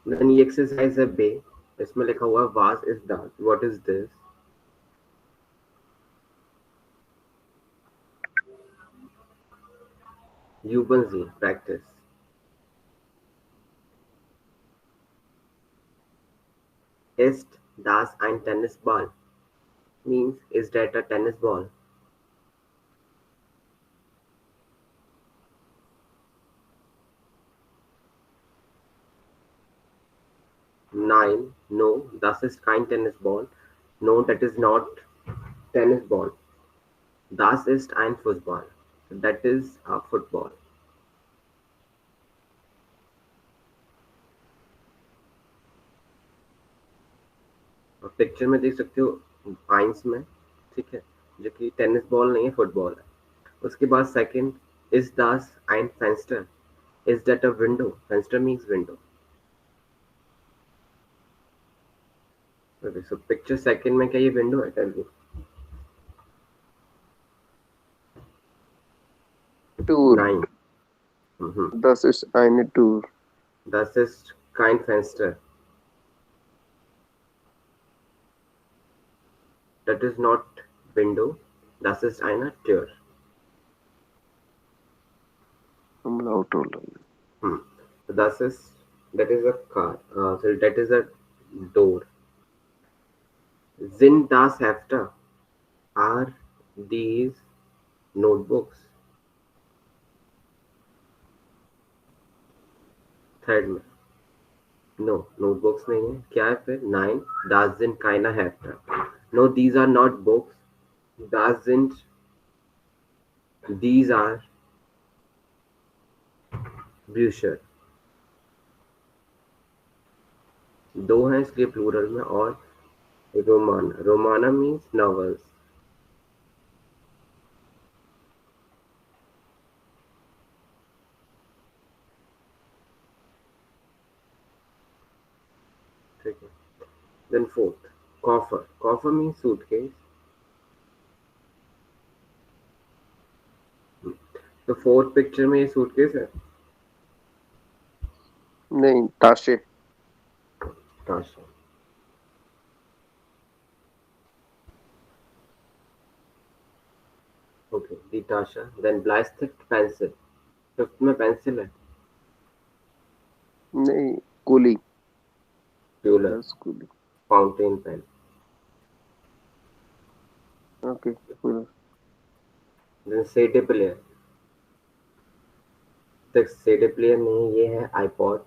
Then ये exercise है बे, इसमें लिखा हुआ was is that, what is this? Üben Sie, practice. Ist das ein Tennisball? Means, is that a tennis ball? Nein, no, das ist kein Tennisball. No, that is not tennis ball. Das ist ein Fußball. That is a football. और picture में देख सकते हो ions में, ठीक है, जो कि टेनिस बॉल नहीं है, फुटबॉल है। उसके बाद सेकंड, इज दास ein Fenster? Is that a window? Fenster means window. Okay, so picture second में क्या ये विंडो है? Tell me. Tour. Nine. Mhm. Das ist eine Tour. Das ist kein Fenster. That is not window. Das ist eine Tür. हम loud हो रहे Hmm. So that is a car. So that is a door. Sind das Hefte? Are these notebooks? Third में no, notebooks नहीं है, क्या है फिर? Nine, das sind keine Hefte. No, these are not books. Das sind, these are Bücher. दो हैं इसलिए plural में। और रोमाना, रोमाना मीन्स नॉवेल्स। ठीक है। देन फोर्थ, कॉफर। कॉफर मीन्स सूटकेस। तो फोर्थ पिक्चर में ये सूटकेस है। नहीं, ताशे. ताशा। Okay, the tasha. देन ब्लाइस्टिक पेंसिल। फिफ्थ में पेंसिल है। नहीं, कुली. ट्यूलर। बस कुली. Fountain pen. ओके, फिर. Then CD player. तक सीडी प्लेयर नहीं, ये है आईपॉड।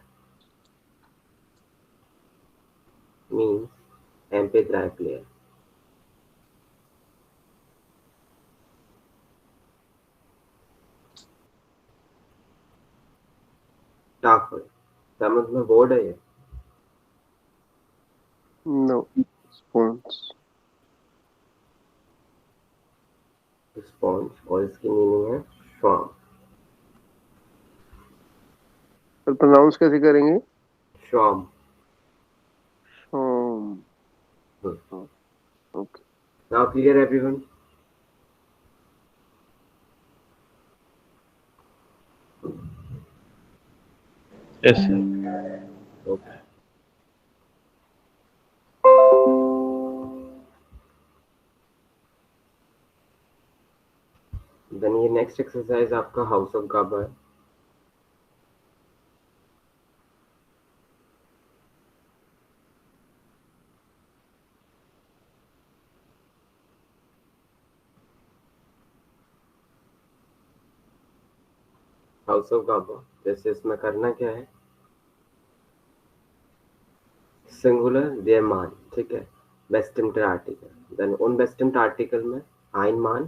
Means MP3 player. टाफल, समझ में बोर्ड है ये। No, spawns. स्पॉन्ज, और इसकी मीनिंग है श्वाम। पर प्रोनाउंस कैसे करेंगे? श्वाम। शाम. Okay. Now clear everyone? Yes, sir. Okay. Then ये नेक्स्ट एक्सरसाइज आपका हाउस ऑफ गाबा है। हाउस ऑफ गाबा, जैसे इसमें करना क्या है, सिंगुलर देयर मान, ठीक है, बेस्टिम्ड आर्टिकल। देन उन बेस्टिम्ड आर्टिकल में ein मान,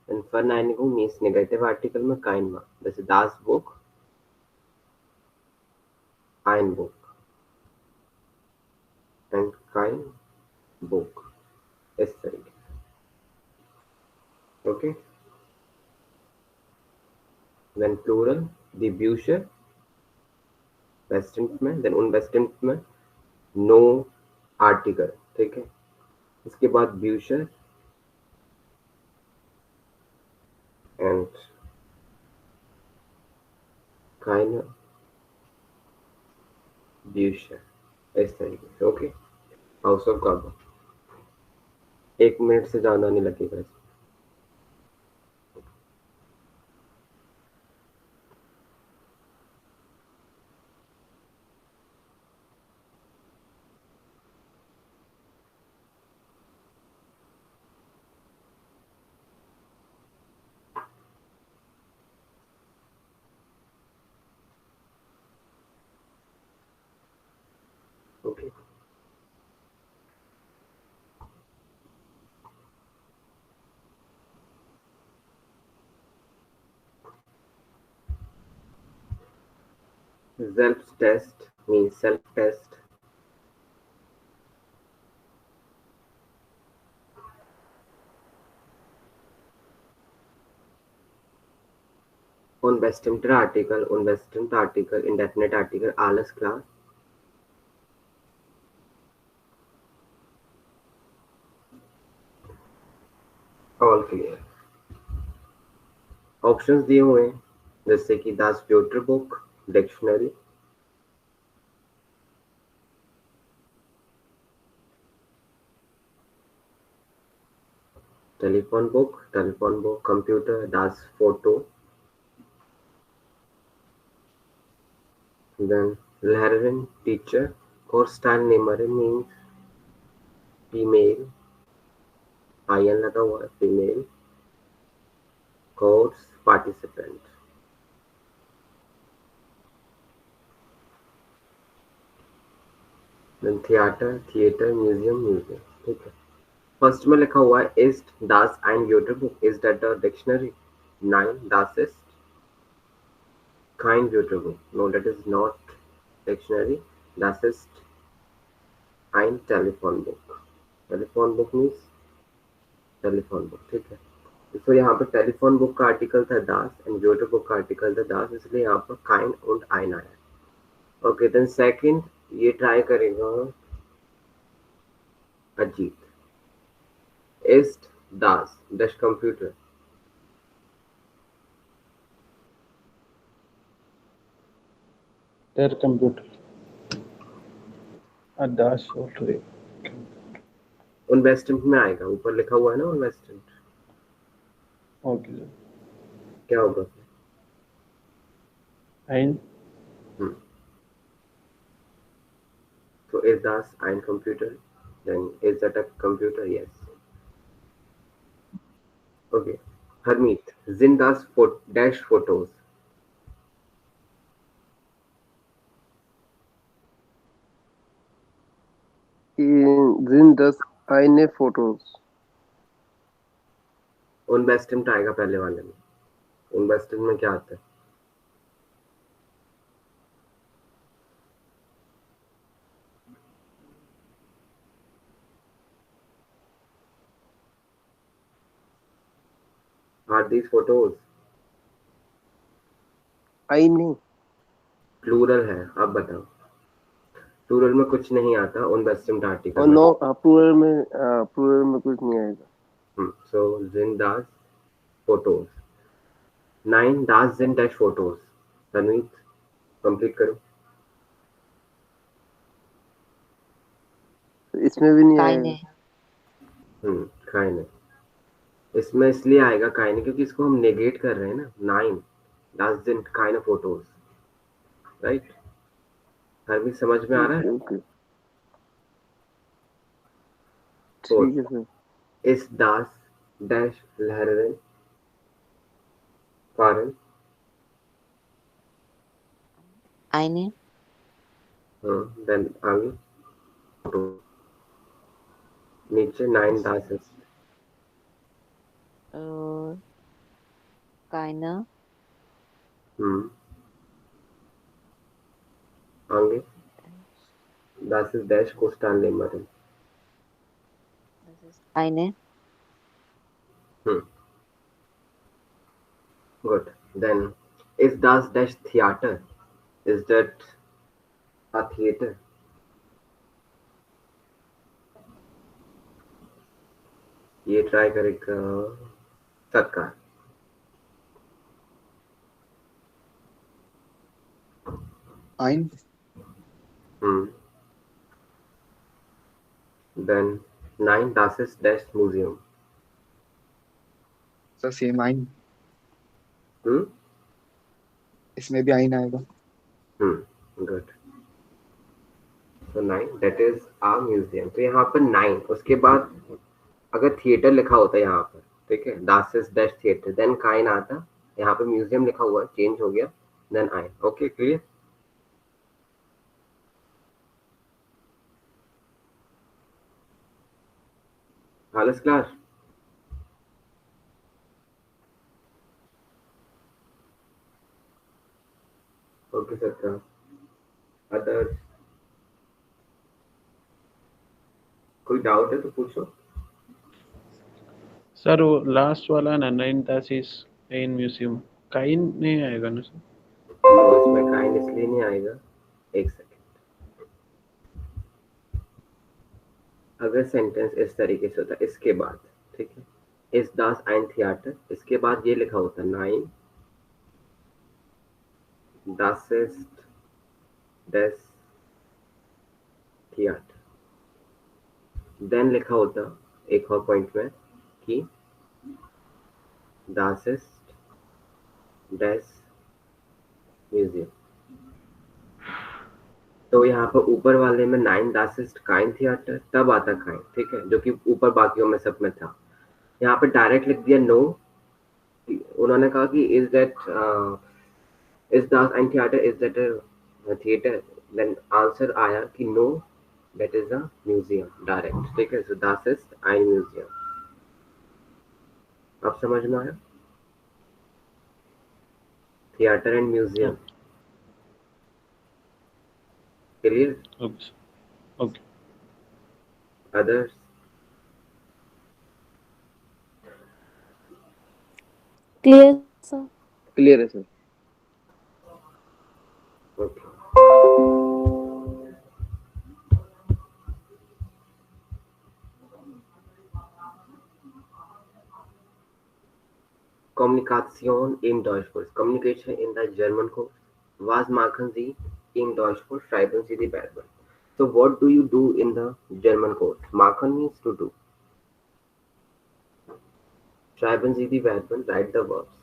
then Verneinigung means negative article में kein मान, जैसे das Buch, ein Buch and kein Buch, इस तरीके से। ओके। देन प्लूरल, दी Bücher, बेस्टिम्ड में, देन उन बेस्टिम्ड में नो आर्टिकल, ठीक है। इसके बाद Bücher एंड keine Bücher। इस तरीके से। Okay, house of card 1 minute से ज्यादा नहीं लगेगा इसमें। Okay, self test means self test. unbestimmter article, unbestimmt article, indefinite article, alles klar? All clear. Options दिए हुए हैं जैसे कि दास प्योटर book, dictionary, telephone book, computer, दास photo, then Lehrerin teacher, Korstein-Nehmerin means female, आयन लगा हुआ है, female, course participant. Then theatre, museum. ठीक है। फर्स्ट में लिखा हुआ है is Das and योटर book, is that the dictionary? 9 Das is kind योटर book, know that is not dictionary, Das is ein telephone book. Telephone book means telephone book. ठीक है। तो यहाँ पर टेलीफोन बुक का आर्टिकल था दास एंड योटर बुक का article था दास, इसलिए यहाँ पर काइन und ein आया। ओके, देन सेकंड ये ट्राई करेगा Ajit. ist das computer? Der Computer. Das software. उनवेस्टेंट में आएगा, ऊपर लिखा हुआ है ना उनवेस्टेंट। Okay. क्या होगा? Ein. So is das ein Computer? Then is that a computer? Yes. Okay. Hermit, sind das dash Fotos? Sind das eine Fotos? उनवेस्टेंट आएगा पहले वाले में। उनवेस्टेंट में क्या आता है? Are these photos? Eine. Plural है, अब बताओ। प्लूरल में कुछ नहीं आता उनवेस्टेंट आर्टिकल और में। नो प्लूरल में कुछ नहीं आएगा। So sind das Fotos? 9 das sind dash Fotos। तन्वीत कंप्लीट करो। इसमें भी नहीं काइने। आएगा। काइने इसमें इसलिए आएगा काइने क्योंकि इसको हम नेगेट कर रहे हैं ना। 9 das sind keine Fotos, right? हर भी समझ में आ रहा है? ओके, Fourth, ठीक है sir. ist das dash Lehrerin fahren? Eine. Then आगे Foto। नीचे 9 das ist। Keine. आगे das ist dash Korstein-Nehmerin। Das ist eine. Good. Then is das dash theater? Is that a theater? ये try करेगा सरकार। Ein. Then 9, das ist das Museum. Sir same आइन, Hmm? इसमें भी आइन आएगा. Good. So 9, that is a museum. तो यहाँ पर 9, उसके बाद अगर थिएटर लिखा होता है यहाँ पर, ठीक है, das ist das theater, then kein आता, यहाँ पे म्यूजियम लिखा हुआ है, चेंज हो गया, then ein. Okay, clear? Alles klar? Okay, sir. Other कोई डाउट है तो पूछो. सर वो लास्ट वाला ना 9 तासिस इन म्यूजियम काइन नहीं आएगा ना सर? इसमें काइन इसलिए नहीं आएगा, एक सेकेंड. अगर सेंटेंस इस तरीके से होता है, इसके बाद, ठीक है, इस दास ein थिएटर, इसके बाद ये लिखा होता है 9, das ist das थिएटर, देन लिखा होता एक और पॉइंट में कि das ist das म्यूजियम. तो यहाँ पर ऊपर वाले में 9 das ist kein थिएटर, तब आता kein, ठीक है, जो कि ऊपर बाकियों में सब में था. यहाँ पे डायरेक्ट लिख दिया नो. उन्होंने कहा कि is das ein theater, is that a theater, then answer आया कि no, that is a museum, direct, ठीक है. सो das ist ein museum. अब समझ में आया? Theatre and museum. Clear? Okay okay. Others? Clear sir. Clear है sir. Okay. Kommunikation im Deutschkurs. Communication in the German course. Was machen Sie im Deutschkurs? Schreiben Sie die Verben. So what do you do in the German course? Machen means to do. Schreiben Sie die Verben, write the verbs.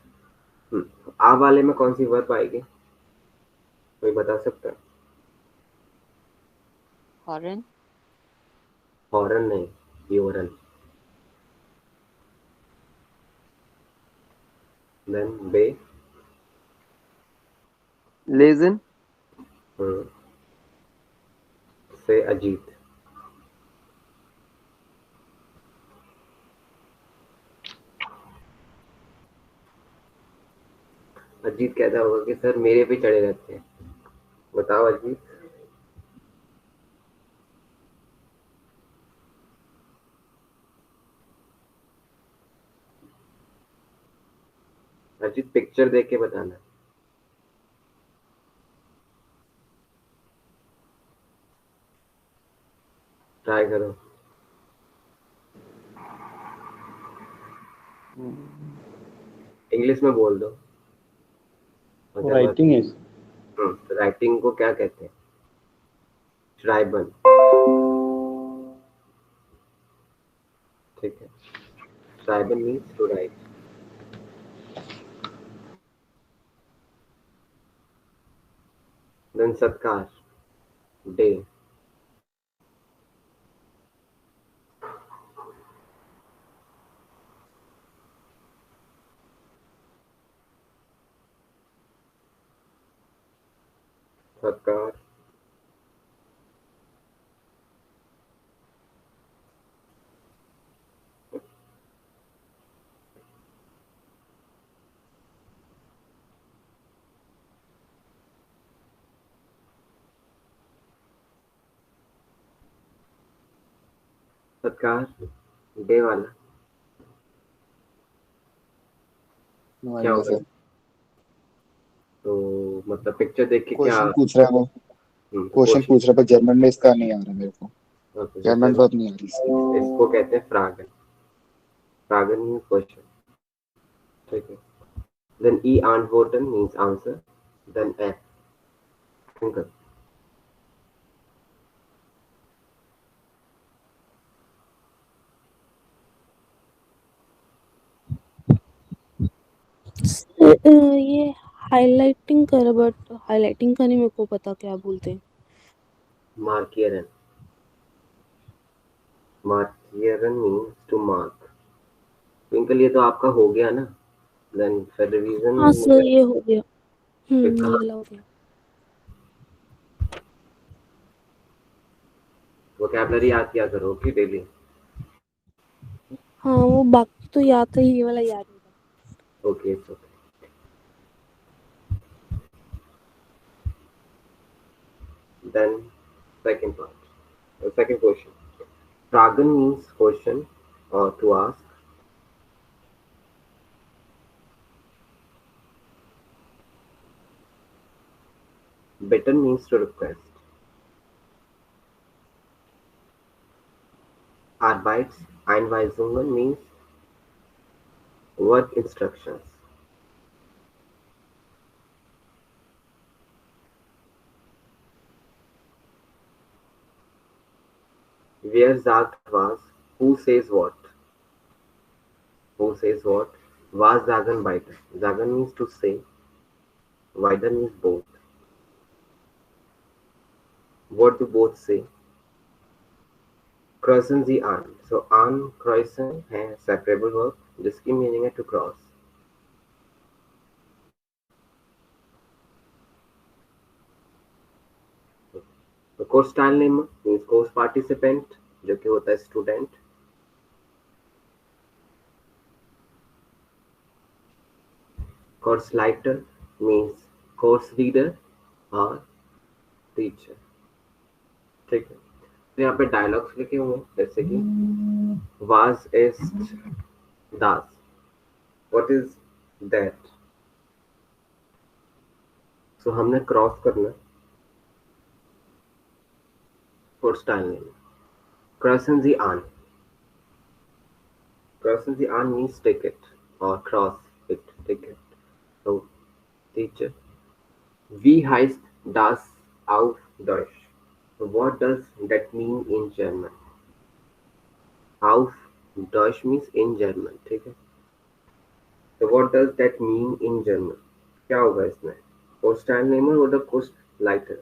आ वाले में कौन सी verb आएगी? कोई बता सकता है? Horn. Horn नहीं, यूरन. Then बे. Lesion. से अजीत. अजीत कहता होगा कि सर मेरे पे चढ़े रहते हैं. बताओ अजीत. अजीत पिक्चर देख के बताना. ट्राई करो. इंग्लिश में बोल दो. राइटिंग है. राइटिंग को क्या कहते हैं? श्राइबन. ठीक है. श्राइबन मीन्स टू राइट. देन सत्कार, डे. सत्कार. सत्कार डे वाला नो क्या आइडिया होगा? सर. तो मतलब पिक्चर देख के क्या? क्वेश्चन पूछ रहा है वो. क्वेश्चन पूछ रहा है पर जर्मन में इसका नहीं आ रहा मेरे को. जर्मन वर्ब नहीं आ रही इसकी. इसको कहते हैं फ्रागन. फ्रागन मीन्स क्वेश्चन. ठीक है. Then E antworten means answer. Then F थिंकर. ये हाइलाइटिंग कर, बट हाइलाइटिंग का नहीं मेरे को पता क्या बोलते हैं। मार्कियरन, मार्कियरन मीन्स टू मार्क। ट्विंकल ये तो आपका हो गया ना, देन फिर रिवीजन हाँ सर, ये हो गया। फिर ये कहाँ वाला हो गया। वोकैबुलरी याद किया करो कि डेली। हाँ वो बाकी तो याद था, ये वाला याद नहीं था। Okay okay. Then second part, the second question. Fragen means question or to ask. Bitten means to request. Arbeitseinweisungen means work instructions. Wer sagt was? Who says what? Who says what? Was sagen beide. Sagen means to say. Beide means both. What do both say? Kreuzen Sie an. So an kreuzen है separable verb जिसकी meaning है to cross. The course style name means course participant जो कि होता है student. Course lighter means course reader और teacher. ठीक है, तो यहाँ पे डायलॉग्स लिखे हुए हैं जैसे कि was ist das, what is that. सो हमने क्रॉस करना course style name. Crossen Sie an. Crossen Sie an means ticket or cross it, ticket. So teacher. Wie heißt das auf Deutsch? So what does that mean in German? Auf Deutsch means in German, ठीक है. So what does that mean in German? क्या होगा इसमें? Course style name or the course lighter?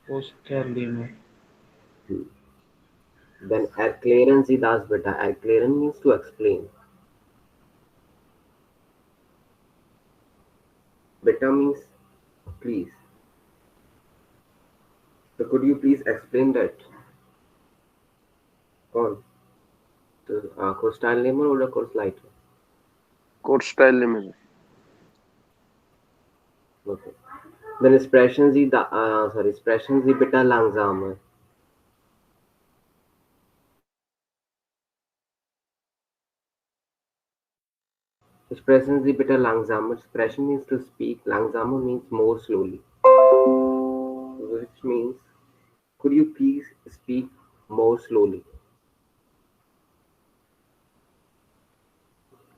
Postcardium. Then erklären Sie das bitte. Erklären means to explain. Bitte means please. So could you please explain that? कौन? तो course style name or course lighter? Course style में Okay. Then sprechen Sie da, sprechen Sie bitte langsamer. Sprechen Sie bitte langsamer. Sprechen means to speak. Langsamer means more slowly. Which means, could you please speak more slowly?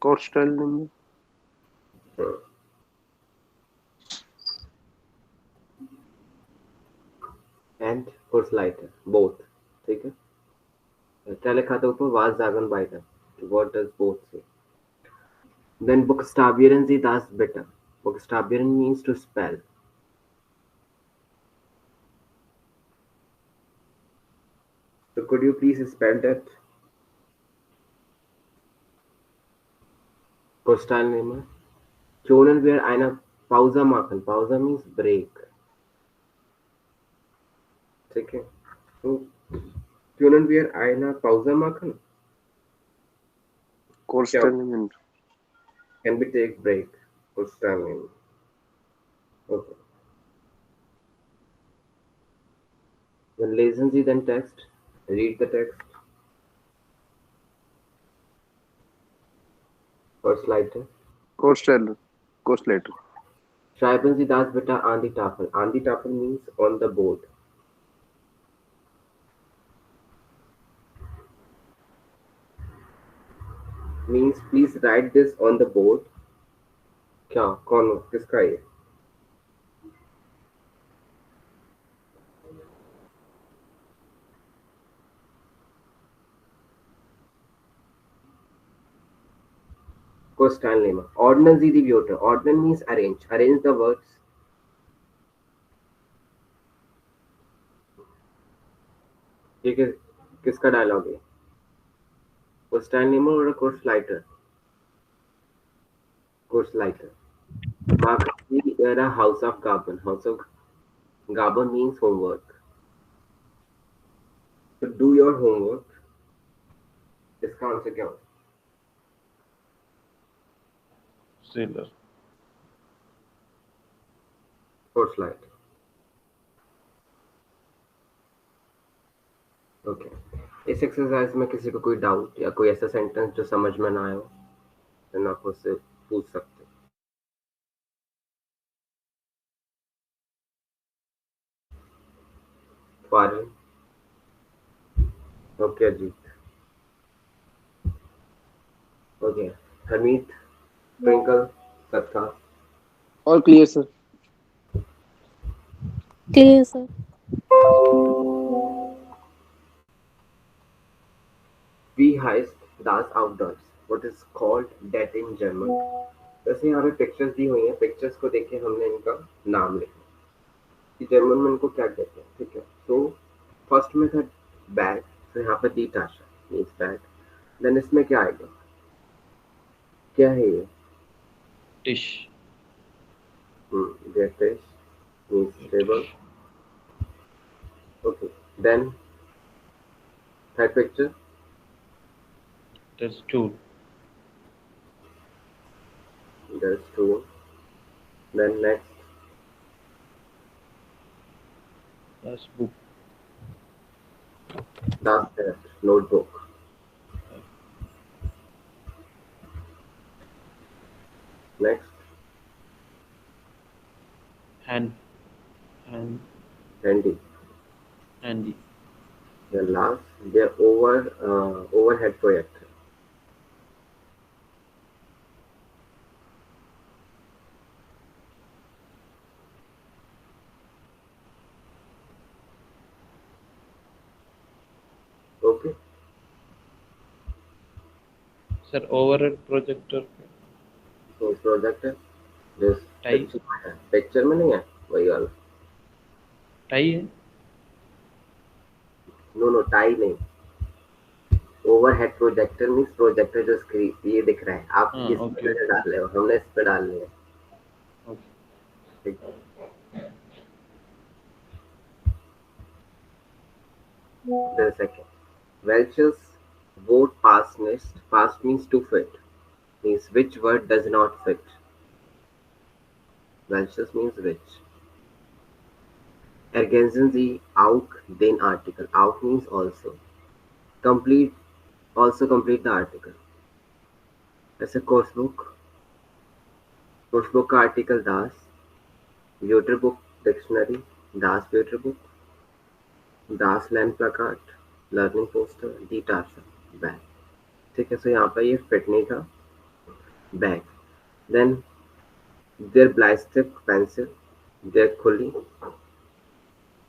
Course style में And course lighter. Both. ठीक है. क्या लिखा था ऊपर? Was sagen beide. What does both say? Then buchstabieren Sie das bitte. Buchstabieren means to spell. So could you please spell that? Postteilnehmer. Können wir eine Pause machen? Pause means break. ठीक है. So können wir eine Pause machen? Course क्या? Style में Can we take break? Postteilnehmer. Okay. Then lesen Sie den Text. Read the text. First letter. Course style course letter Schreiben Sie das bitte an die Tafel. An die Tafel means on the board. Means please write this on the board. क्या? कौन? किसका ये? Coastal name. Ordnance the water. Ordnance means arrange. Arrange the words. ठीक है, किसका dialogue है? Coastal name or a coast lighter? Coast lighter. Mark the House of Gabon. House of Gabon means homework. So do your homework. इसका answer क्या होगा? Sailor. Coast lighter. Okay इस exercise में किसी को कोई डाउट या कोई ऐसा सेंटेंस जो समझ में ना आए हो तो आप मुझसे पूछ सकते हो। फारिन ओके अजीत ओके हमीद ट्विंकल सत्ता और clear sir. Clear sir. We हाइस्ट das outdoors what is called that in German। वैसे यहाँ पे पिक्चर्स दी हुई हैं, पिक्चर्स को देख के हमने इनका नाम लिखा कि जर्मन में इनको क्या कहते हैं। ठीक है, तो फर्स्ट में था बैग, तो यहाँ पर दी टाशा मीन्स बैग। देन इसमें क्या आएगा, क्या है ये? Dish. Their fish means table। Okay, then third picture That's tool. there's two। Then next That's book. that's that notebook। Next Hand. Hand. handy। Handy. Then last their overhead projector। Okay, Sir, overhead projector. so projector this Tie. Picture में नहीं है वही वाला। Tie है? No tie नहीं, overhead projector means projector जो screen ये दिख रहा है, आप हाँ, इस okay. पे डाल रहे हो, हमने इस पे डाल लिया। Okay. ठीक the second Welch's vote past means to fit, means which word does not fit। Welch's means which। Ergänzen Sie auch den Artikel। Auch means also। Complete also complete the article। ऐसे course book का article दास, व्यूटर book dictionary, दास व्यूटर book, दास लैंड प्लाकार्ड, learning poster, डी टार्सा बैग। ठीक है, सो यहाँ पर ये फिटनी का बैग। देन देयर ब्लाइस्टिक पेंसिल, देयर खुली,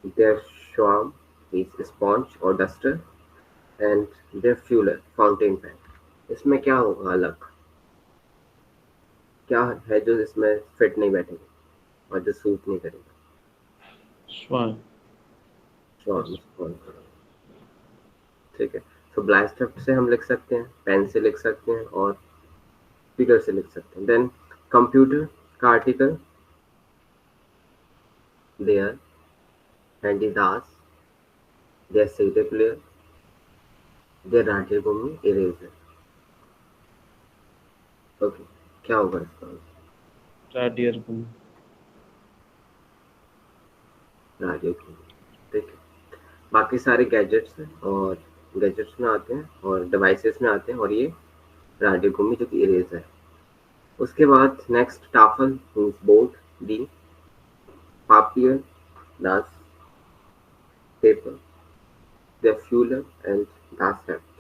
देयर श्वाम मीन्स स्पॉन्ज और डस्टर, एंड देयर फ्यूलर फाउंटेन पेन। इसमें क्या होगा अलग, क्या है जो इसमें फिट नहीं बैठेगा और जो सूट नहीं करेगा? Swan. श्वाम। ठीक है, तो ब्लाइस्टिक से हम लिख सकते हैं, पेन से लिख सकते हैं और फिगर से लिख सकते हैं। देन कंप्यूटर का आर्टिकल देयर, हैंडी दास, देयर सीडी प्लेयर, देयर राजे भूमि इरेजर। ओके, क्या होगा इसका? Radier gun. राजे भूमि। ठीक है, बाकी सारे गैजेट्स हैं और गैजेट्स में आते हैं और डिवाइसेस में आते हैं, और ये राजे भूमि जो कि इरेजर है। उसके बाद नेक्स्ट टाफल मीन्स बोर्ड, डी पापियर दास पेपर, द फ्यूलर एंड दास हेफ्ट।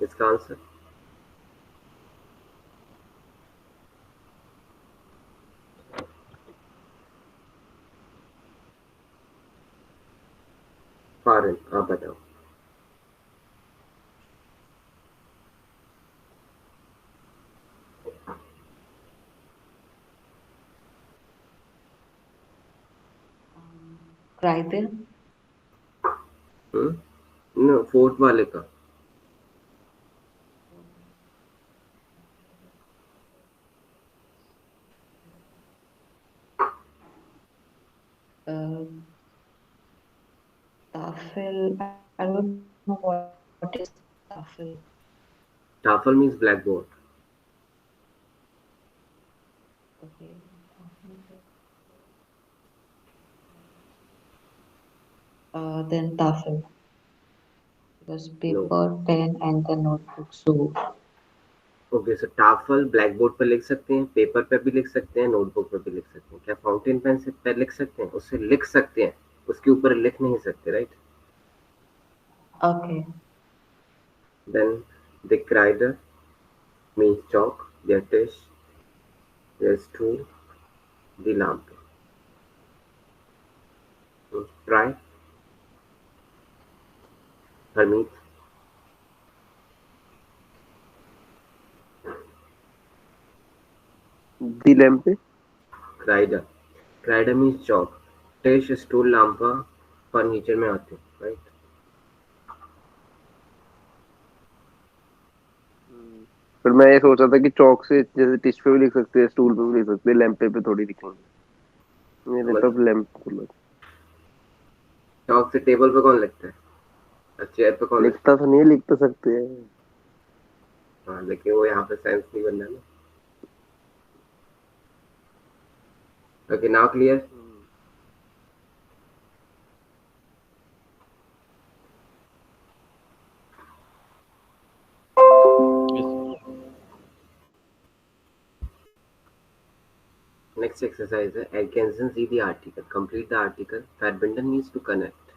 इसका आंसर फारिन, आप बताओ। क्राइदे, नो, फोर्थ वाले का। Tafel. I don't know what is Tafel. Tafel means blackboard. Okay. Then Tafel. Because No. paper, pen, and the notebook. So okay, so टाफल ब्लैक बोर्ड पर लिख सकते हैं, पेपर पे भी लिख सकते हैं, नोटबुक पे भी लिख सकते हैं। क्या फाउंटेन पेन से पे लिख सकते हैं? उससे लिख सकते हैं, उसके ऊपर लिख नहीं सकते, right? okay. Then the crider means chalk, the dish, the stool, the lamp. Try, Hermit, the lamp पे crider. Crider means chalk. Dish, stool, lamp furniture में आते हैं, राइट? फिर मैं ये सोच रहा था कि चौक से जैसे टिश पे भी लिख सकते हैं, स्टूल पे भी लिख सकते हैं, लैंप पे थोड़ी लिखेंगे। मेरे मतलब पे लैंप खोलो। चौक से टेबल पे कौन लिखता है? और चेयर पे कौन लिखता लिखता तो नहीं, लिख तो सकते हैं। है? हाँ, लेकिन वो यहाँ पे सेंस नहीं बन रहा ना। Okay, now clear? Next exercise है Atkinson see the article. Complete the article. Badminton means to connect.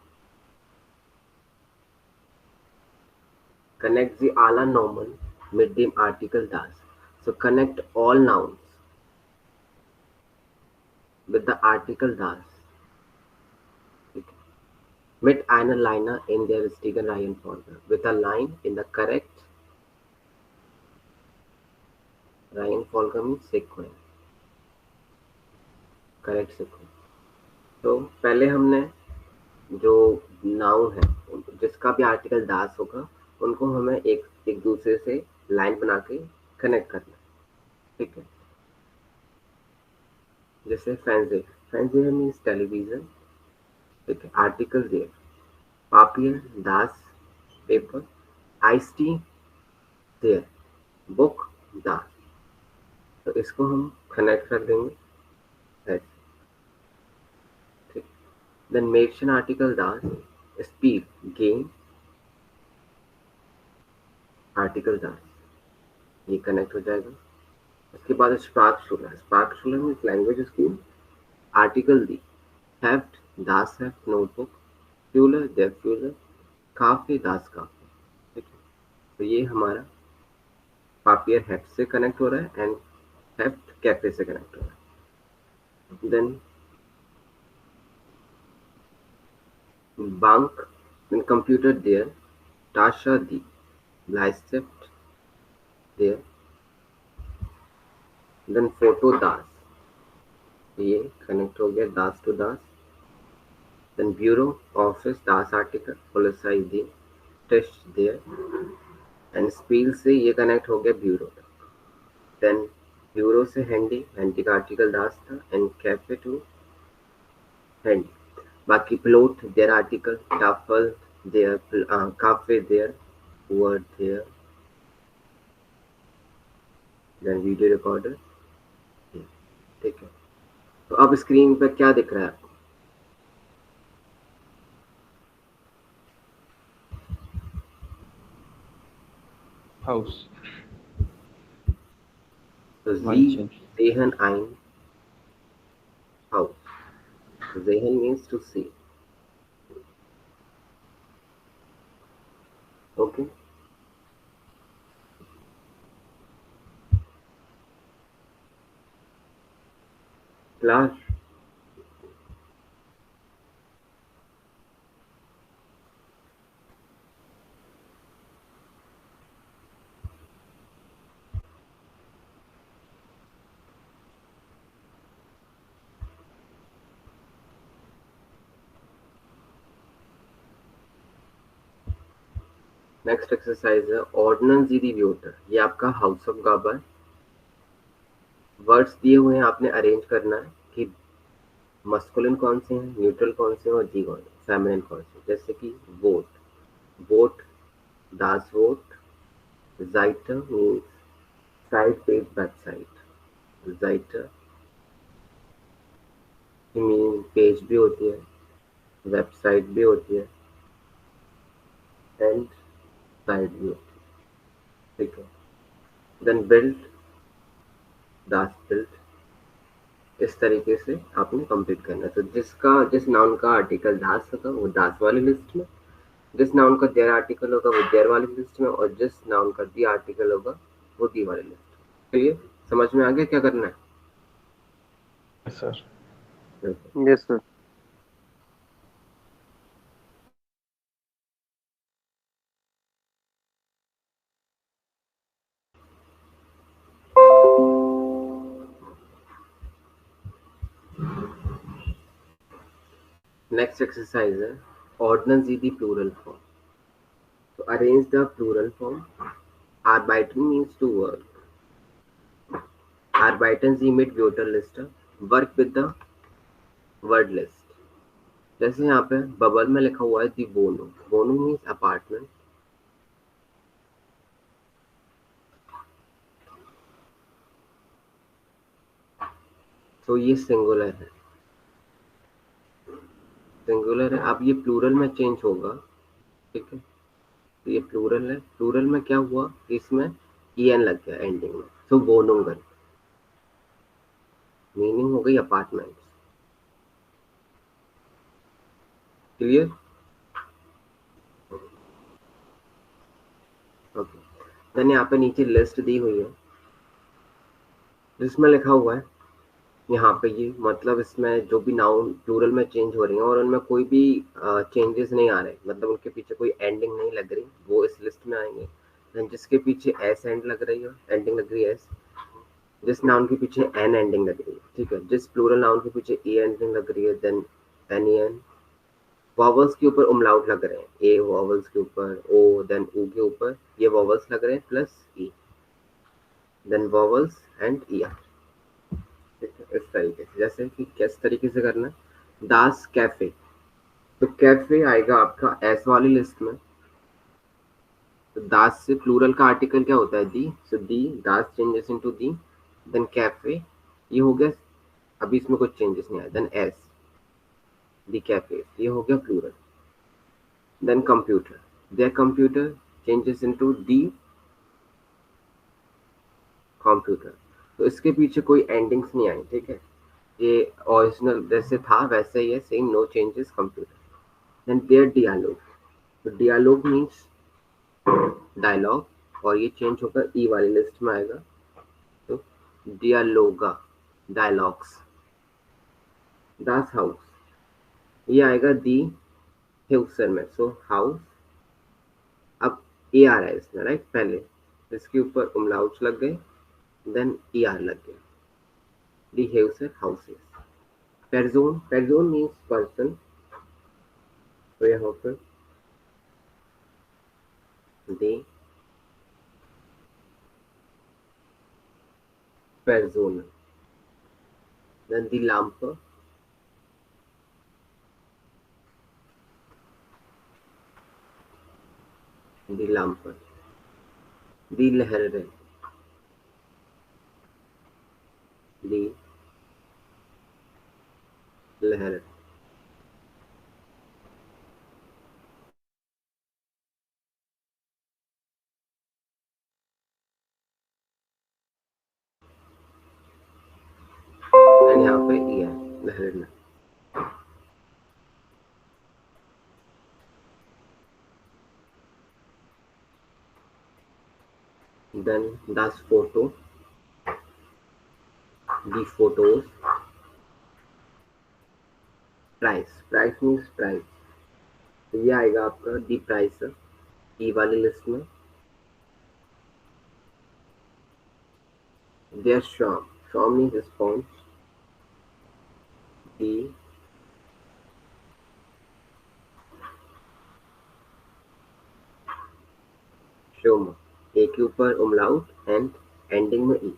Connect the ala normal mit dem article das. So connect all nouns with the article das. Okay. Mit einer Line in der richtigen Reihenfolge. With a line in the correct Reihenfolge means sequence. Correct sequence. तो पहले हमने जो noun है, जिसका भी article दास होगा, उनको हमें एक एक दूसरे से लाइन बना के कनेक्ट करना है, ठीक है? जैसे फैंसी, फैंसी मीन्स टेलीविजन, ठीक है? आर्टिकल देयर, पापियर, दास, पेपर, आइस टी देयर, बुक, दास। तो इसको हम कनेक्ट कर देंगे ऐसे, ठीक? देन मेक्शन आर्टिकल दास, स्पीड, गेम, आर्टिकल दास, ये कनेक्ट हो जाएगा। उसके बाद स्पार्कशुलर, स्पार्कशुलर मीन्स लैंग्वेज स्कूल, आर्टिकल दी, हेफ्ट, दास हेफ्ट, नोटबुक, फ्यूलर, देयर फ्यूलर, काफी, दास काफी, ठीक है? तो ये हमारा पापियर हेफ्ट से कनेक्ट हो रहा है एंड हेफ्ट कैफे से कनेक्ट हो रहा है। Then bank, then computer there, Tasha the Blystept there, then photo das, ये कनेक्ट हो गया दास टू दास। देन ब्यूरो, ऑफिस, दास आर्टिकल, पुलिस आई दी, टेस्ट देयर, एंड स्पील से ये कनेक्ट हो गया ब्यूरो तक। देन ब्यूरो से हैंडी, हैंडी का आर्टिकल दास था एंड कैफे टू हैंडी। बाकी प्लॉट देयर आर्टिकल, टाफल देयर, काफे देयर, वर्ड देयर, देन वीडियो रिकॉर्डर, ठीक है? तो अब स्क्रीन पर क्या दिख रहा है आपको? House. तो Mansion. sehen ein Haus. Sehen means to see. Okay. Class. Next exercise है ऑर्डिनल जी दी व्यूटर। ये आपका हाउस ऑफ गाबा है। वर्ड्स दिए हुए हैं, आपने अरेंज करना है कि मस्कुलिन कौन से हैं, न्यूट्रल कौन से हैं और जी कौन से, फेमिनिन कौन से। जैसे कि वोट, वोट, दास वोट, जाइटर मीन्स साइड पेज वेबसाइट, जाइटर मीन पेज भी होती है, वेबसाइट भी होती है एंड साइट भी होती है, ठीक है। देन बिल्ट, दास बिल्ट। इस तरीके से आपने कंप्लीट करना है। तो जिस नाउन का आर्टिकल दास होगा वो दास वाली लिस्ट में, जिस नाउन का देयर आर्टिकल होगा वो देयर वाली लिस्ट में, और जिस नाउन का दी आर्टिकल होगा वो दी वाली लिस्ट में। तो ये समझ में आ गया क्या करना है? Sir yes sir. Next exercise है ऑर्डिनल जी दी प्लूरल फॉर्म। तो arrange the plural form. Arbeiten means to work. Arbeiten Sie mit Wörterliste. Work with the word list. जैसे यहाँ पे बबल में लिखा हुआ है दी वोनो, वोनो मीन्स अपार्टमेंट। तो ये सिंगुलर है, सिंगुलर है। अब ये प्लूरल में चेंज होगा, ठीक है। तो ये प्लूरल है, प्लूरल में क्या हुआ, इसमें en लग गया एंडिंग में। तो वोनुंगन, मीनिंग हो गई अपार्टमेंट। क्लियर? ओके। देन यहाँ पे नीचे लिस्ट दी हुई है जिसमें लिखा हुआ है यहाँ पे ये मतलब इसमें जो भी नाउन प्लूरल में चेंज हो रही हैं और उनमें कोई भी चेंजेस नहीं आ रहे, मतलब उनके पीछे कोई एंडिंग नहीं लग रही, वो इस लिस्ट में आएंगे। देन जिसके पीछे एस एंड लग रही है, एंडिंग लग रही है एस, जिस नाउन के पीछे एन एंडिंग लग रही है, ठीक है, जिस प्लूरल नाउन के पीछे ई एंडिंग लग रही है, then N E N. Vowels के ऊपर उमलाउट लग रहे हैं, ए वॉवल्स के ऊपर, ओ, देन ऊ के ऊपर ये वॉवल्स लग रहे हैं plus E, then vowels and E R. इस तरीके से, जैसे कि किस तरीके से करना है, दास कैफे। तो कैफे आएगा आपका एस वाली लिस्ट में। तो दास से प्लूरल का आर्टिकल क्या होता है, दी। सो दी, दास चेंजेस इनटू दी, देन कैफे, ये हो गया, अभी इसमें कुछ चेंजेस नहीं आया, देन एस, दी कैफे, ये हो गया plural. Then computer, there computer changes into the computer. तो इसके पीछे कोई एंडिंग्स नहीं आई, ठीक है, ये ओरिजिनल जैसे था वैसे ही है, same, no changes, computer. Then देयर डियालॉग। तो डियालॉग मीन्स डायलॉग, और ये चेंज होकर ई वाली लिस्ट में आएगा। तो डियालोगा, डायलॉग्स। दास हाउस, ये आएगा दी हेउसर में। सो हाउस, अब ए आ रहा है इसमें, राइट, पहले इसके ऊपर उमलाउट्स लग गए, देन ई आर लग गया, दी हेउसर हाउसेस। पेरजोन, पेरजोन मीन्स पर्सन। तो यहाँ पर दी पेरजोन, देन दी लैम्प, दी लैम्प, दी लहर, दी लहर। एंड यहाँ पे ई है, लहर में। Then das photo, the photos, price, price means price। तो ये आएगा आपका दी प्राइस ई वाली लिस्ट में। देयर शॉप, शॉप मीन्स रिस्पॉन्स, दी ट्यूमर, ए के ऊपर उमलाउट एंड एंडिंग में ई।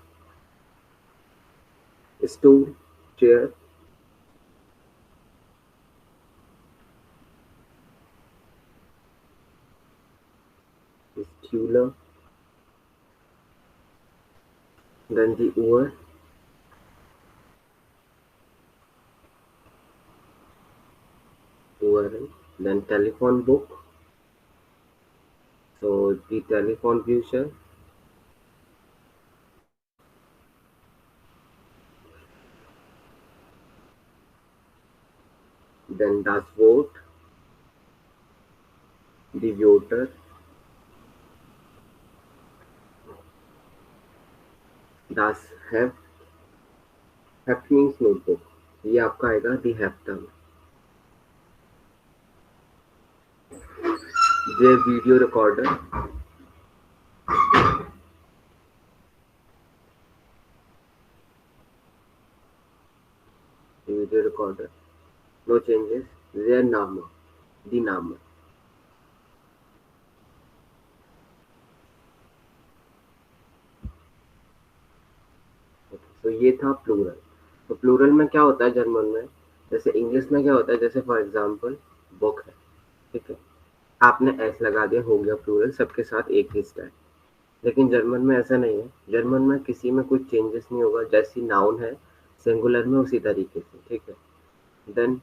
स्टूल, चेयर, स्टूलर, then the oar, then telephone book, so the telephone future, then das vote, the voter, das heft, heft means notebook, ये आपका आएगा the hefter। ये video recorder, video recorder, no changes, their नाम, the नाम। तो ये था प्लूरल। तो प्लूरल में क्या होता है जर्मन में, जैसे इंग्लिश में क्या होता है, जैसे फॉर एग्जांपल बुक है, ठीक है, आपने एस लगा दिया, हो गया प्लूरल, सबके साथ एक ही स्टाइल। लेकिन जर्मन में ऐसा नहीं है, जर्मन में किसी में कुछ चेंजेस नहीं होगा, जैसी नाउन है सिंगुलर में उसी तरीके से, ठीक है। देन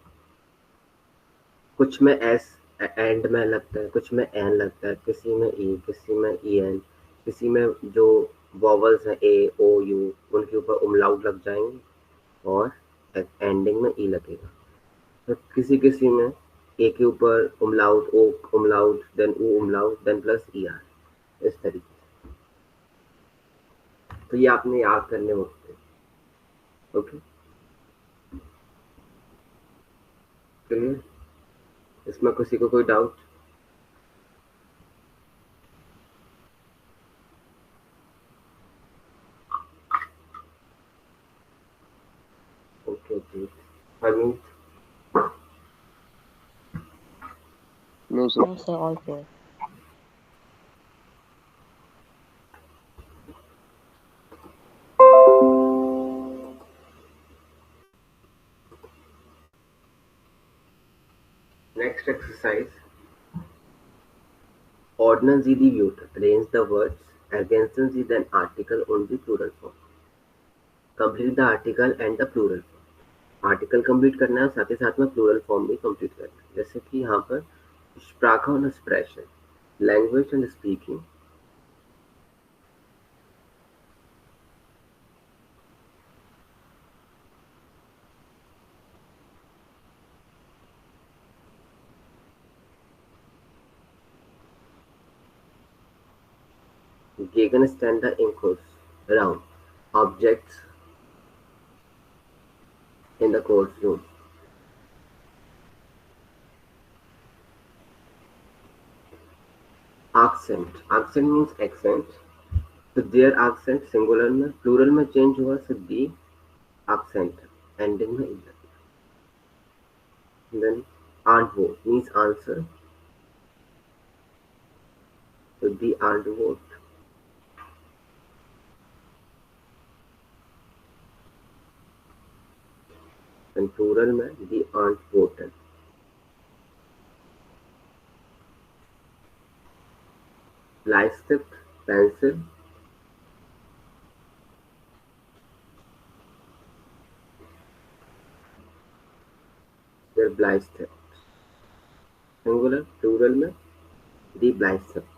कुछ में एस एंड में लगता है, कुछ में एन लगता है, किसी में ई, किसी में ई एन, किसी में जो वॉवल्स हैं ए ओ यू उनके ऊपर उमलाउट लग जाएंगे और एंडिंग में ई लगेगा। तो किसी किसी में ए के ऊपर उमलाउट ओ उमलाउट देन ऊ उमलाउट देन प्लस ई आर, इस तरीके से। तो ये आपने याद करने होते हैं। Okay, clear? इसमें किसी को कोई doubt? Okay okay, Harmeet? No sir. No, sir, all clear. Next exercise. Ordnen Sie die Wörter. Arrange the words. Ergänzen Sie den Artikel und die plural form. Complete the article and the plural form. Article complete करना है और साथ ही साथ में plural form भी complete करना है। जैसे कि यहाँ पर Sprache und Sprechen, language and speaking, Gegenstände im Kursraum, objects in the courtroom. Accent, accent means accent, तो their accent सिंगुलर में, प्लूरल में चेंज हुआ so the accent, एंडिंग में इधर। Then antwort means answer, so the antwort। And plural में the antworten। Bleistift, pencil, their Bleistift, singular, plural में the Bleistift।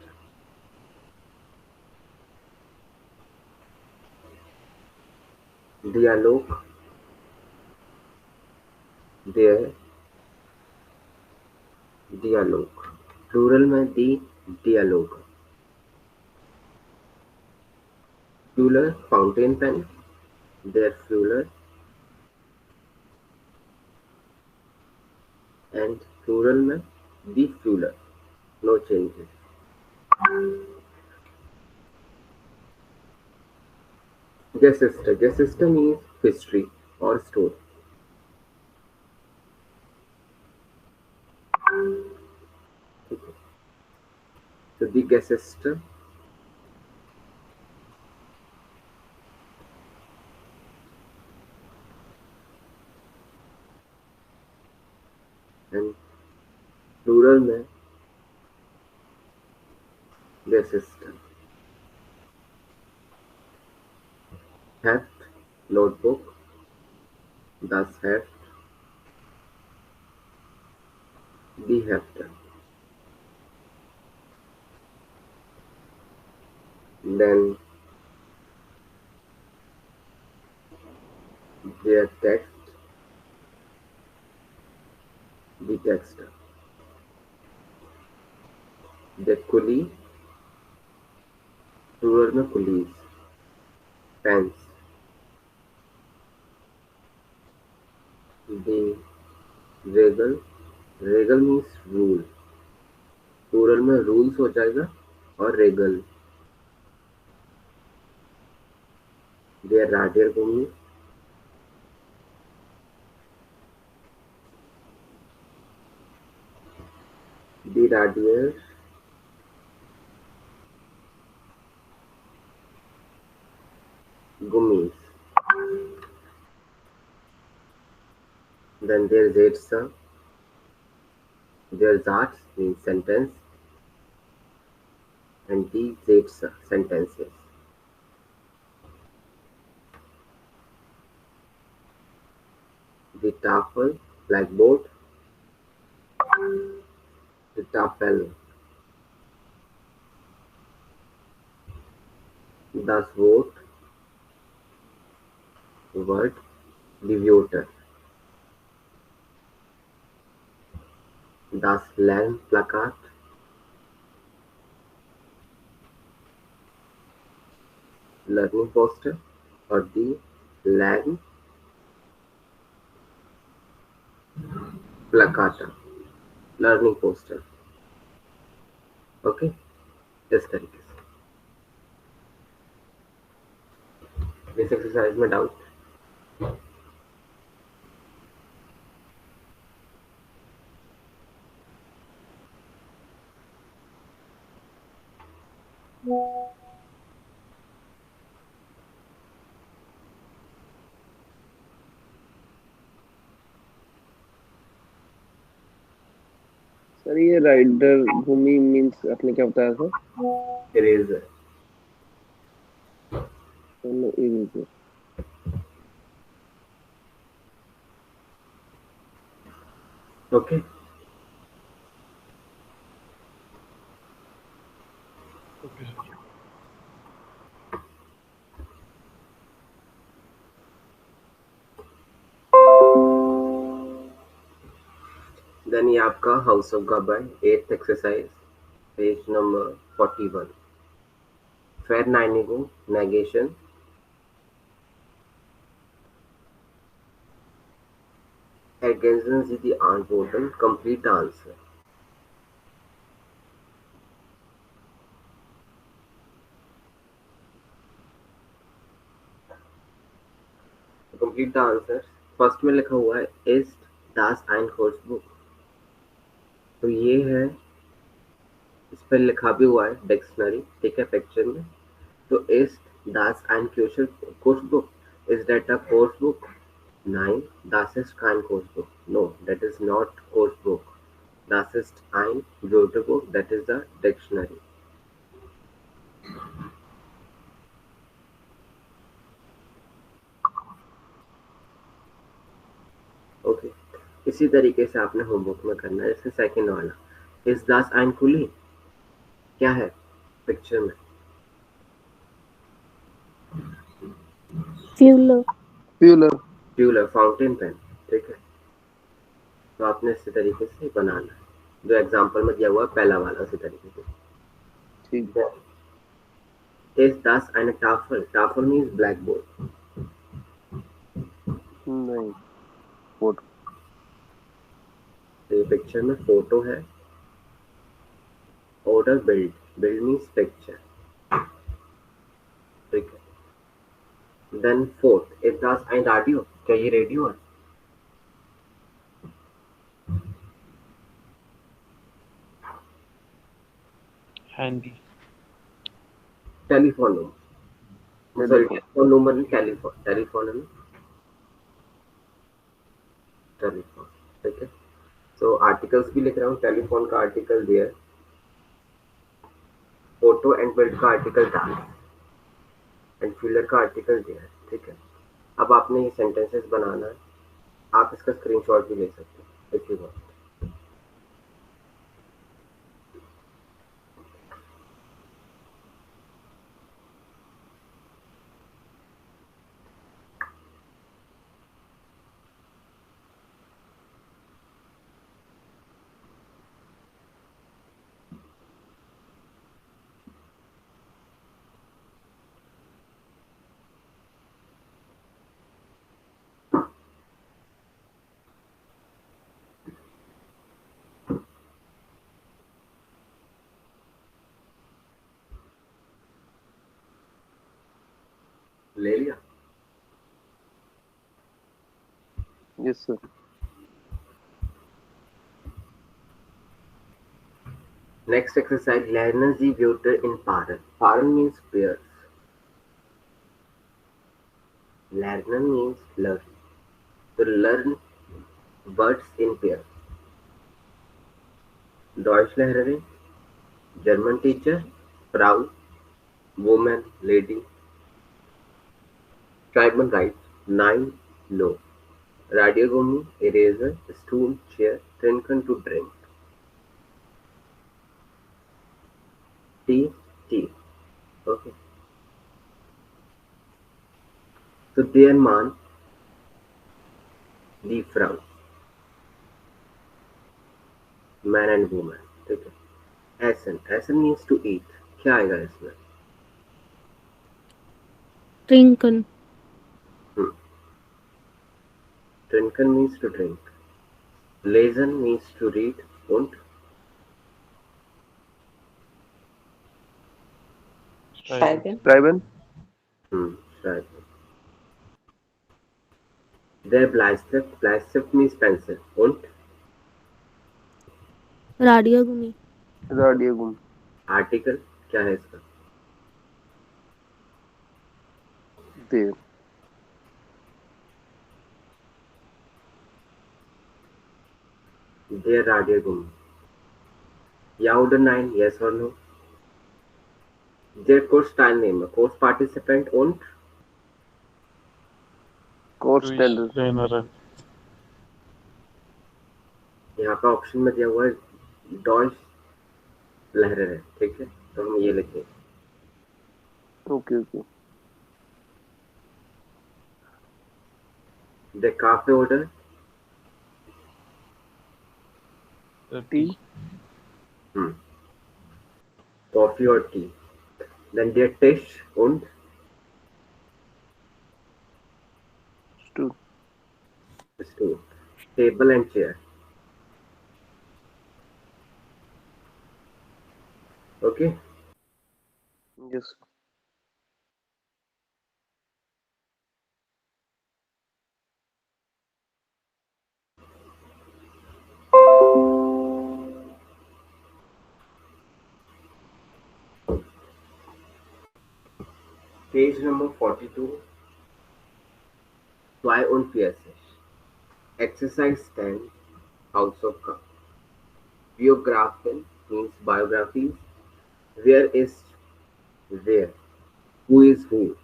Dialogue, their dialogue, plural में the dialogue। Fuller, fountain pen, their fuller, and plural में the fuller, no changes। Guess sister, guess sister means history or story। So the guess sister and plural में their system. Heft, notebook, das Heft, die Hefte. Then their text, the texter. The coolie, plural में coolies, pens. The regal, regal means rule. Plural में rules हो जाएगा और रेगल. देयर राडियर घूमी, दी राडियर gummies. Then there's Zetsa. There's arts means sentence, and the Zetsa sentences. The Tafel, blackboard. The Tafel. Das Wort, word. The Voter. Das Lernplakat. Learning poster or the Lernplakata. Learning poster. Okay, इस तरीके से. इस exercise में doubt? Sir ये राइडर घूमी means आपने क्या बताया sir? Eraser. Eraser. Okay. Okay sir. Then ये आपका हाउस ऑफ गबन 8th exercise, page number 41. Verneinigung, negation. Ergänzen Sie die Antworten. Complete the answer. Complete the answers. First में लिखा हुआ है ist das ein Kurzbuch. तो ये है, इस पर लिखा भी हुआ है डिक्शनरी, ठीक है, पिक्चर में. तो ist das ein Kurzbuch? Is that a course book? Nein, das ist kein Kurzbuch. No, that is not course book. Das ist ein Wörterbuch. That is the dictionary. Okay. इसी तरीके से आपने homework में करना है. जैसे सेकंड वाला, is दास ein Kuli? क्या है पिक्चर में? फ्यूलर. फ्यूलर. फ्यूलर, फाउंटेन पेन, ठीक है. तो आपने इसी तरीके से बनाना है, जो एग्जांपल में दिया हुआ है पहला वाला, उसी तरीके से. ठीक है. इज दास eine Tafel? Tafel means blackboard. नहीं, फोटो. तो ये पिक्चर में फोटो है. ऑर्डर बिल्ड, बिल्ड मींस पिक्चर, ठीक है. देन फोर्थ, इज दास ein Radio? क्या ये रेडियो है? हैंडी. Telephone number, sorry telephone number नहीं, टेलीफोन, टेलीफोन है ना, टेलीफोन, ठीक है. सो आर्टिकल्स भी लिख रहा हूँ, टेलीफोन का आर्टिकल देयर, फोटो एंड बिल्ड का आर्टिकल डांस एंड फील्डर का आर्टिकल देयर। ठीक है, अब आपने ये सेंटेंसेस बनाना है, आप इसका स्क्रीनशॉट भी ले सकते हो इफ यू वांट। ले लिया? Yes sir. Next exercise, lernen Sie Wörter in Paaren. Paaren means pairs. Lernen means learn. To learn words in pairs. Deutschlehrerin, German teacher, Frau, woman, lady. Tribal rights, 9, no. Radiogummi, eraser, stool, chair, trinken to drink. Tea, tea. Okay. So their man, die Frau. Man and woman. ठीक है. Essen. Essen means to eat. क्या आएगा इसमें? Trinken. Trinken means to drink. Lesen means to read. Und Schreiben. Schreiben. Schreiben. Der Bleistift. Bleistift means pencil. Und Radiogummi. Radiogum. article क्या है इसका? There. Der Radiogummi. Ja oder nein? Yes or no? Der Kursteilnehmer. Course participant und Course teller. Trainer है। यहाँ का option में दिया हुआ है डॉज लहरे है। ठीक है, तो हम ये लिखें। Okay, okay. The cafe order. Tea. Coffee or tea. Then der Tisch und Stool. stool. Table and chair. Okay. Yes. Page number 42. 42. Exercise 10. House of Cards. Biography means biographies. Where is where? Who is who?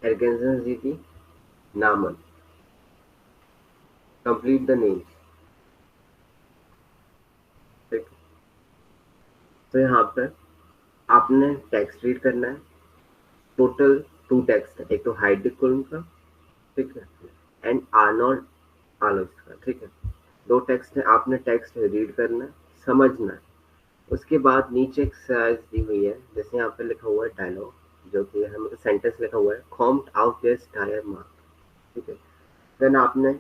Ergänzen Sie die Namen. Complete the names. ठीक, तो यहाँ पर आपने text read करना है। Total 2 text है, एक तो हाइडी कुल्म का, ठीक है, एंड आर्नोल्ड आलोच का। ठीक है, 2 टेक्स्ट है, आपने टेक्स्ट रीड करना है, समझना है। उसके बाद नीचे एक्सरसाइज दी हुई है, जैसे यहाँ पे लिखा हुआ है डायलॉग, जो कि हम सेंटेंस लिखा हुआ है combed out this tyre mark. ठीक है, देन आपने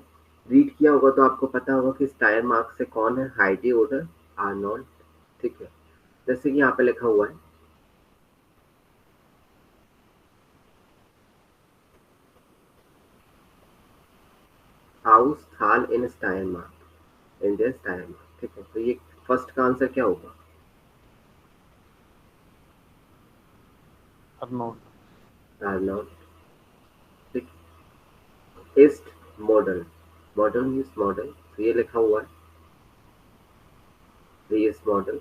रीड किया होगा तो आपको पता होगा कि टायर मार्क से कौन है, हाइडी ओडर, आर्नोल्ड। ठीक है, जैसे कि यहाँ पे लिखा हुआ है हाउस थाल इन स्टायरमार्क, इन दिस स्टायरमार्क। ठीक है, तो ये फर्स्ट का आंसर क्या होगा? अर्नोल्ड। आर्नोल्ड। ठीक, east model, model means model, तो ये लिखा हुआ है ईस्ट मॉडल।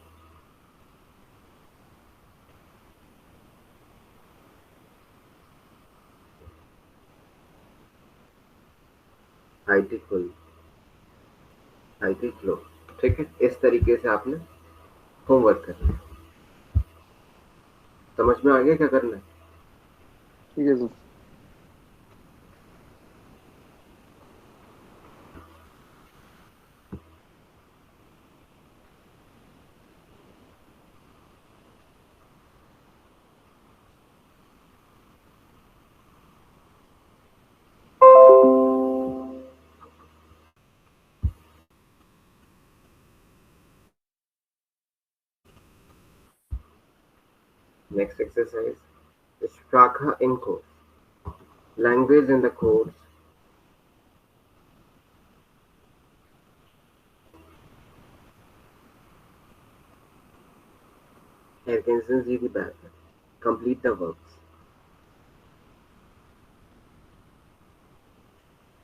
हाइटिक फुल, हाइटिक लो, ठीक है। इस तरीके से आपने होमवर्क करना है। समझ में आ गया क्या करना है? ठीक है sir. Next exercise is Shprachha in course. Language in the course. Ergänzen Sie die Verben. Complete the verbs.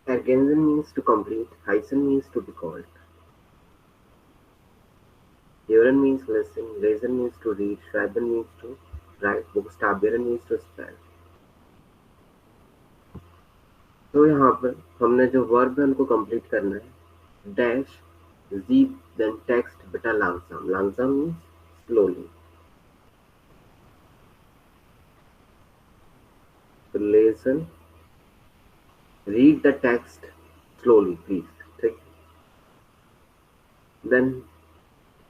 Ergänzen means to complete. Heißen means to be called. Hören means listen. Lesen means to read. Schreiben means to write. Buchstabieren means to spell. तो यहाँ पर हमने जो verb है उनको complete करना है। Dash जी then text बेटा langsam. Langsam means slowly. So listen, read the text slowly please, ठीक। Then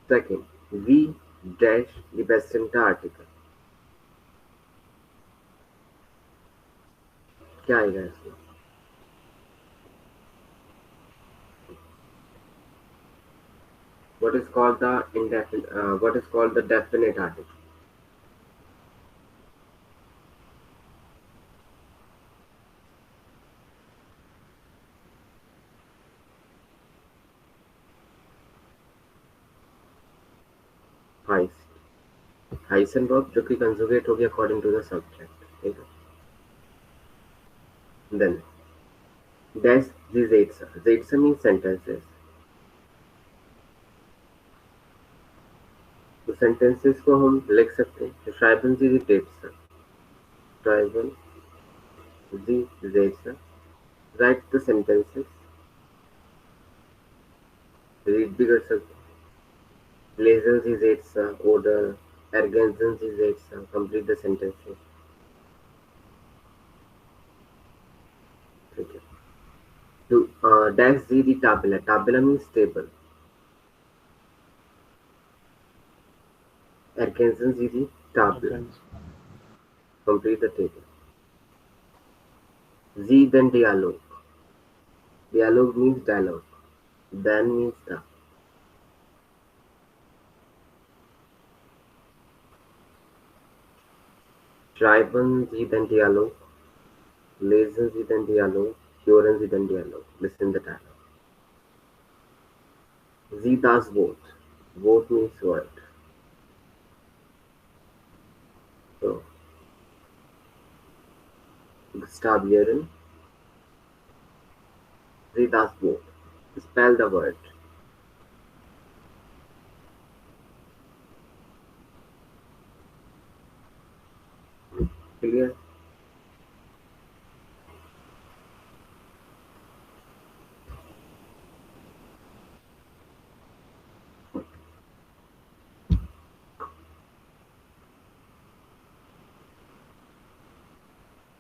second, we dash the present article, क्या आएगा इसमें? What is called the indefinite? What is called the definite article? Heist. Heißen verb जो कि conjugate हो गया according to the subject, ठीक है। Then dash the Sätze. Sätze means sentences. तो sentences को हम लिख सकते हैं। Schreiben Sie die Texte. Schreiben Sie die Sätze. Write the sentences. Read भी कर सकते हैं। Lesen Sie Sätze oder ergänzen Sie Sätze. Complete the sentences. ठीक है। To dash Sie die Tabelle. Tabelle means table. Ergänzen Sie die Tabelle. Complete the table. Sie then Dialog. Dialog means dialogue. Then means the. Schreiben Sie den Dialog. Lesen Sie den Dialog. Hören Sie den Dialog. Listen the dialogue. Sie das Wort. Wort means word. So, buchstabieren. Sie das Wort. Spell the word. Clear?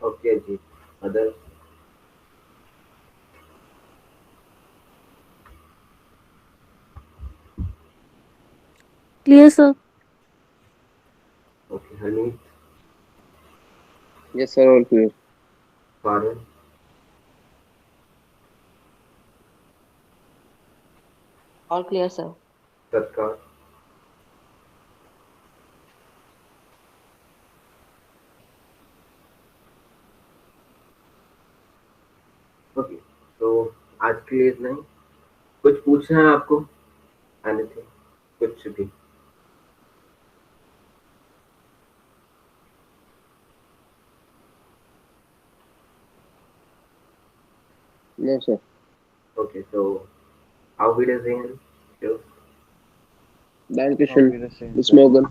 Okay, जी. Other. Clear, sir. Okay, Hamid. Yes sir, all clear. Farhan. All clear, sir. Satkar. Okay, तो आज के लिए इतना ही। कुछ पूछना है आपको? एनीथिंग, कुछ भी? Yes, sir. Okay, so Auf Wiedersehen. Tschüss. Dankeschön. Auf Wiedersehen. Bis morgen.